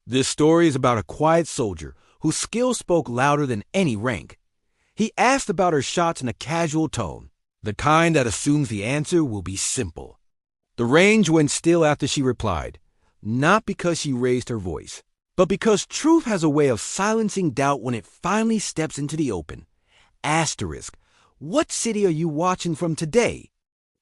This story is about a quiet soldier whose skill spoke louder than any rank. He asked about her shots in a casual tone, the kind that assumes the answer will be simple. The range went still after she replied, not because she raised her voice, but because truth has a way of silencing doubt when it finally steps into the open. Asterisk, what city are you watching from today?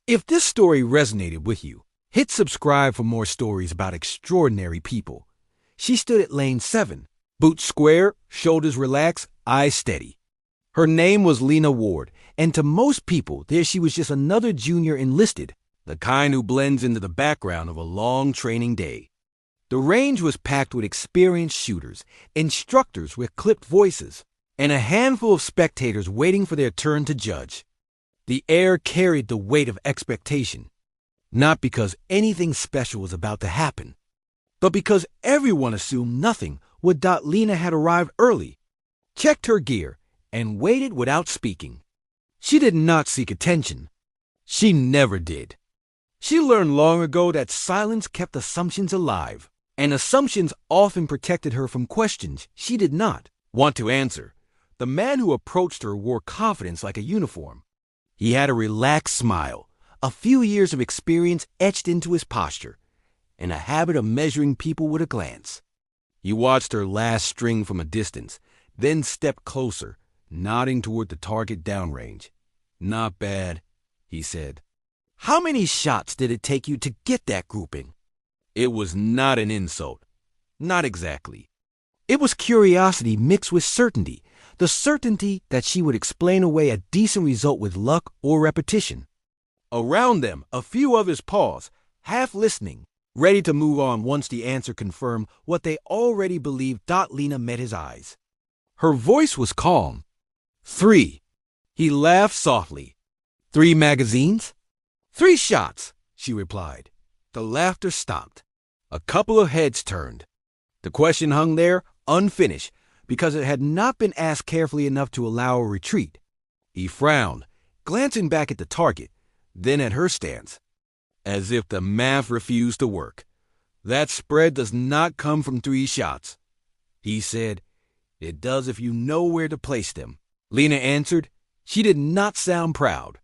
If this story resonated with you, hit subscribe for more stories about extraordinary people. She stood at lane 7, boots square, shoulders relaxed, eyes steady. Her name was Lena Ward, and to most people, there she was just another junior enlisted, the kind who blends into the background of a long training day. The range was packed with experienced shooters, instructors with clipped voices, and a handful of spectators waiting for their turn to judge. The air carried the weight of expectation, not because anything special was about to happen, but because everyone assumed nothing would. Lena had arrived early, checked her gear, and waited without speaking. She did not seek attention. She never did. She learned long ago that silence kept assumptions alive, and assumptions often protected her from questions she did not want to answer. The man who approached her wore confidence like a uniform. He had a relaxed smile, a few years of experience etched into his posture, and a habit of measuring people with a glance. He watched her last string from a distance, then stepped closer, nodding toward the target downrange. "Not bad," he said. "How many shots did it take you to get that grouping?" It was not an insult. Not exactly. It was curiosity mixed with certainty, the certainty that she would explain away a decent result with luck or repetition. Around them, a few others paused, half listening, ready to move on once the answer confirmed what they already believed. Lena met his eyes. Her voice was calm. 3. He laughed softly. 3 magazines? 3 shots, she replied. The laughter stopped. A couple of heads turned. The question hung there, unfinished, because it had not been asked carefully enough to allow a retreat. He frowned, glancing back at the target, then at her stance, as if the math refused to work. "That spread does not come from 3 shots," he said. "It does if you know where to place them." Lena answered. She did not sound proud.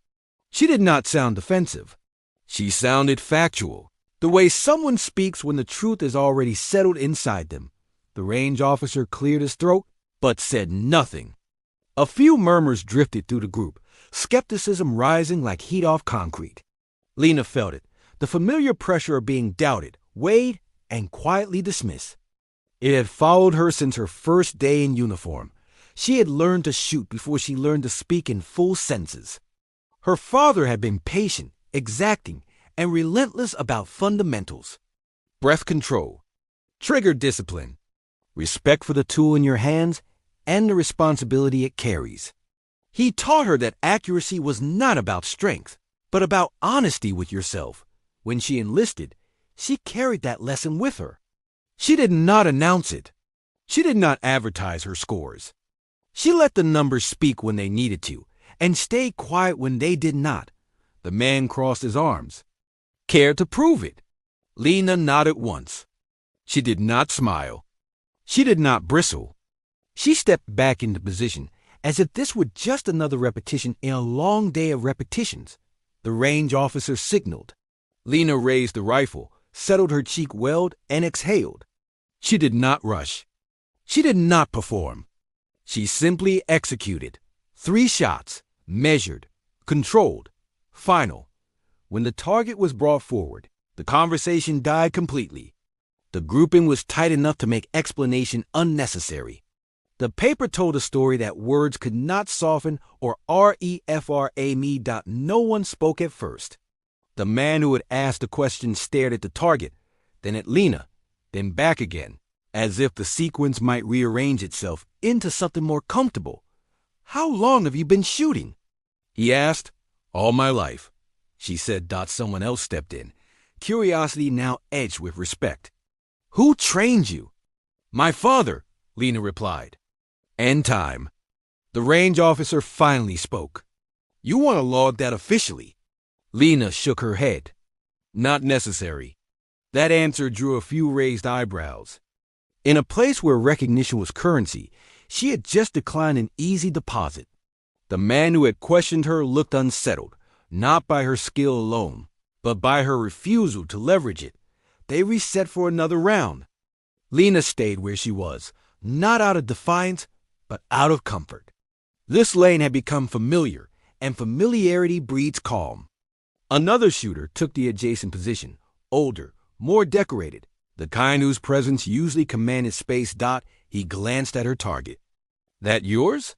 She did not sound defensive. She sounded factual, the way someone speaks when the truth is already settled inside them. The range officer cleared his throat, but said nothing. A few murmurs drifted through the group, skepticism rising like heat off concrete. Lena felt it, the familiar pressure of being doubted, weighed, and quietly dismissed. It had followed her since her first day in uniform. She had learned to shoot before she learned to speak in full sentences. Her father had been patient, exacting, and relentless about fundamentals: breath control, trigger discipline, respect for the tool in your hands, and the responsibility it carries. He taught her that accuracy was not about strength, but about honesty with yourself. When she enlisted, she carried that lesson with her. She did not announce it. She did not advertise her scores. She let the numbers speak when they needed to, and stayed quiet when they did not. The man crossed his arms. "Care to prove it?" Lena nodded once. She did not smile. She did not bristle. She stepped back into position, as if this were just another repetition in a long day of repetitions. The range officer signaled. Lena raised the rifle, settled her cheek welled, and exhaled. She did not rush. She did not perform. She simply executed. 3 shots, measured, controlled, final. When the target was brought forward, the conversation died completely. The grouping was tight enough to make explanation unnecessary. The paper told a story that words could not soften or refra me. No one spoke at first. The man who had asked the question stared at the target, then at Lena, then back again, as if the sequence might rearrange itself into something more comfortable. "How long have you been shooting?" he asked. "All my life," she said. Someone else stepped in, curiosity now edged with respect. "Who trained you?" "My father," Lena replied. "And time." The range officer finally spoke. "You want to log that officially?" Lena shook her head. "Not necessary." That answer drew a few raised eyebrows. In a place where recognition was currency, she had just declined an easy deposit. The man who had questioned her looked unsettled, not by her skill alone, but by her refusal to leverage it. They reset for another round. Lena stayed where she was, not out of defiance, but out of comfort. This lane had become familiar, and familiarity breeds calm. Another shooter took the adjacent position, older, more decorated, the kind whose presence usually commanded space. He glanced at her target. "That yours?"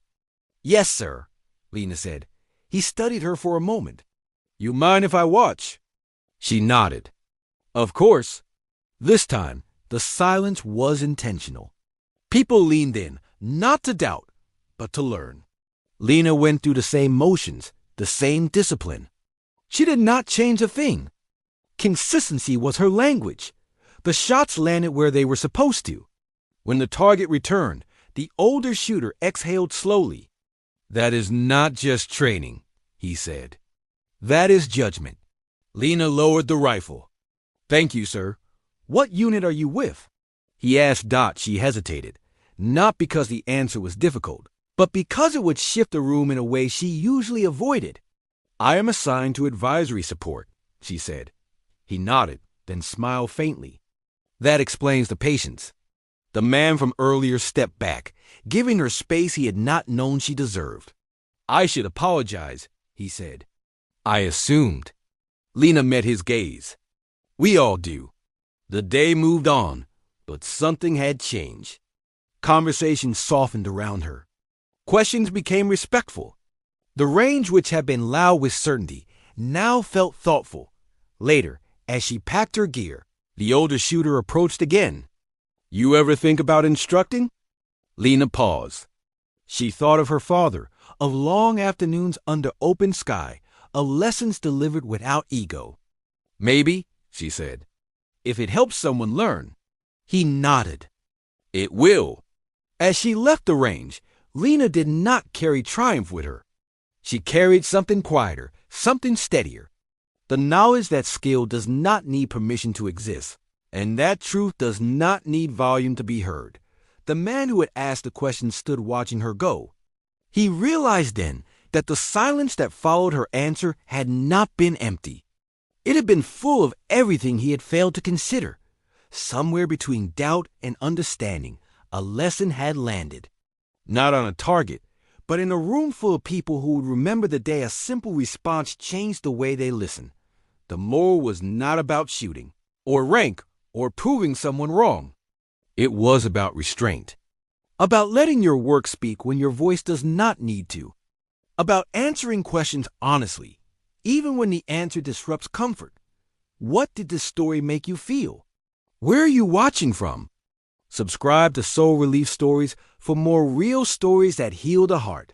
"Yes, sir," Lena said. He studied her for a moment. "You mind if I watch?" She nodded. "Of course." This time, the silence was intentional. People leaned in, not to doubt, but to learn. Lena went through the same motions, the same discipline. She did not change a thing. Consistency was her language. The shots landed where they were supposed to. When the target returned, the older shooter exhaled slowly. "That is not just training," he said. "That is judgment." Lena lowered the rifle. "Thank you, sir. What unit are you with?" He asked. She hesitated, not because the answer was difficult, but because it would shift the room in a way she usually avoided. "I am assigned to advisory support," she said. He nodded, then smiled faintly. "That explains the patience." The man from earlier stepped back, giving her space he had not known she deserved. "I should apologize," he said. "I assumed." Lena met his gaze. "We all do." The day moved on, but something had changed. Conversation softened around her. Questions became respectful. The range, which had been loud with certainty, now felt thoughtful. Later, as she packed her gear, the older shooter approached again. "You ever think about instructing?" Lena paused. She thought of her father, of long afternoons under open sky, of lessons delivered without ego. "Maybe," she said, "if it helps someone learn." He nodded. "It will." As she left the range, Lena did not carry triumph with her. She carried something quieter, something steadier. The knowledge that skill does not need permission to exist, and that truth does not need volume to be heard. The man who had asked the question stood watching her go. He realized then that the silence that followed her answer had not been empty. It had been full of everything he had failed to consider. Somewhere between doubt and understanding, a lesson had landed. Not on a target, but in a room full of people who would remember the day a simple response changed the way they listened. The moral was not about shooting, or rank, or proving someone wrong. It was about restraint. About letting your work speak when your voice does not need to. About answering questions honestly, even when the answer disrupts comfort. What did this story make you feel? Where are you watching from? Subscribe to Soul Relief Stories for more real stories that heal the heart.